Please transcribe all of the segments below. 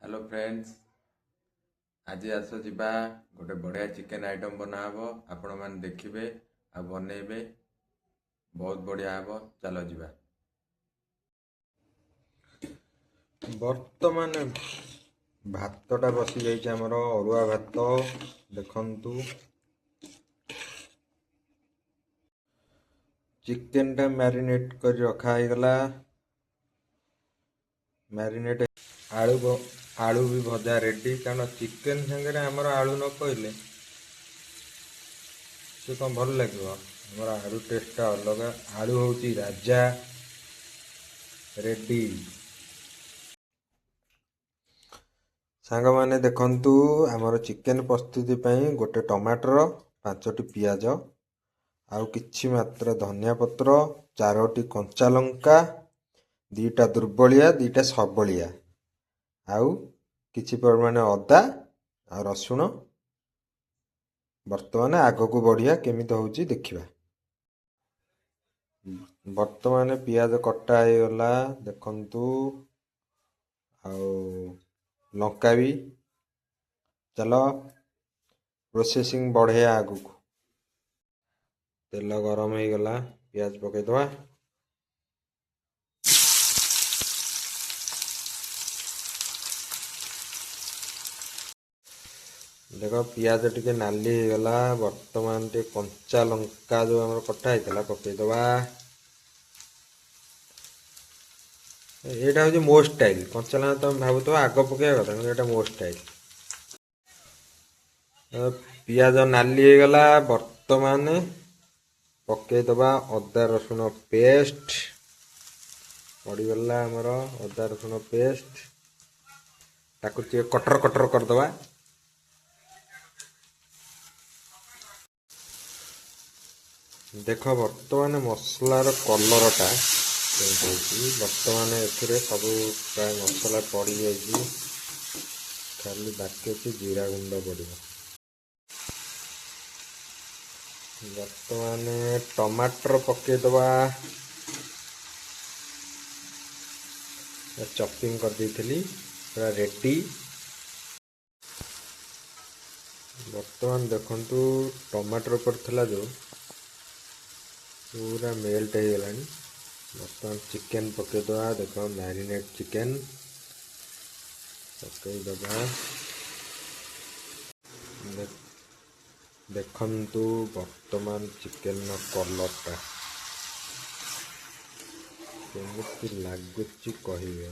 Hello friends, आज आस जा गोटे बढ़िया चिकेन आइटम बना हम आपण मैंने देखिए आ बनइबे बहुत बढ़िया हम। चलो जा बर्तमान भातटा बसी जाइए आमर अरुआ भात देखंतु चिकेन टा मैरिनेट कर रखा गला। मैरिनेट आलू आलू भी भजा रेडी कारण चिकेन संगे आमर आलू न पड़े से कौन भल लगे। आमर आलू टेस्टा अलग। आलू हूँ राजा रेडी। सांग माने देखंतु आमर चिकेन प्रस्तुति पई गोटे टमाटर 5टी पियाज आउ किछि मात्र धनिया पत्र 4टी कंचा लंका 2टा दुर्बलिया 2टा सबलिया आउ किछि परिमाण अदा आ रसुण। वर्तमान आग को बढ़िया केमिति होउची देखिबा। वर्तमान पियाज कटा हो गला देखंतु आउ लंका भी। चलो प्रोसेसिंग बढ़े आगु को। तेल गरम हो गला पियाज पके दवा। देख पियाज टिके नाली हो गला। वर्तमान टे कंचा लंका जो हमर कटा होता पके दवा। एटा हो मो स्टाइल। कंचा लंका तुम भावुथ आग पके कथा मो स्टाइल। पियाज नाली हो गला। वर्तमान पके दवा अदा रसुण पेस्ट पड़गला। आमर अदा रसुण पेस्ट ताकू कटर कटर करदवा। देख वर्तमान मसलार कलरटा वर्तमान ए सब प्राय मसला पड़ जाए। खाली बाकी अच्छी जीरा गुंड पड़। वर्तमान टमाटर पकेदवा। चॉपिंग कर दी पूरा रेडी। वर्तमान देखंतु टमाटर पड़ता जो पूरा मेल्ट हो गला। वर्तमान चिकेन पकेदवा। देख मैरिनेट चिकेन पकेदवा। देखंतु वर्तमान चिकेन कलरटा केमिति लागुची कहिबे।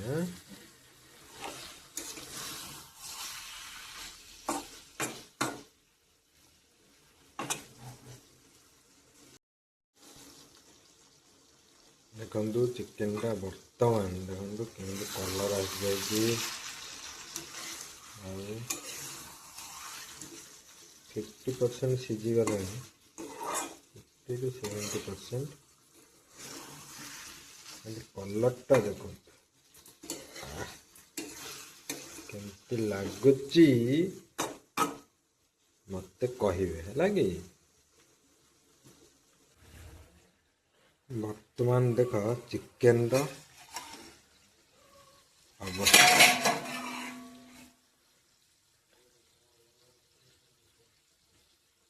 देखंतु चिकेन टा वर्तमान देखंतु केमिति कलर आस जाई। 50% सीझी गला। 50 to 70% कलरटा देखो केमिति लागुची मते कहिबे हैला कि। वर्तमान देख चिकेन रो अवस्था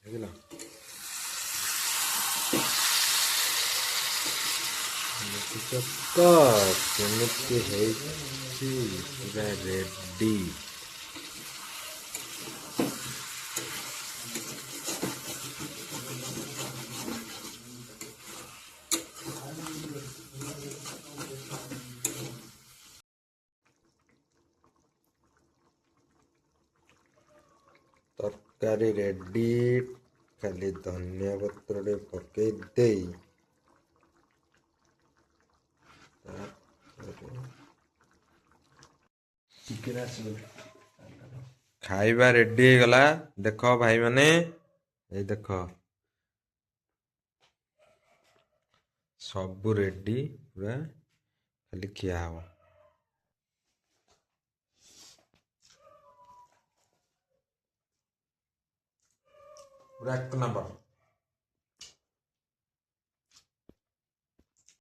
देखला। केमिति हेछि पूरा रेडी। तरकारी रेडी। खाली धनिया पत्र पके दे खाइबा रेडी हो गला। देख भाई माने ये देख सब रेडी पूरा खाली खिया हवा। पूरा 1 नंबर।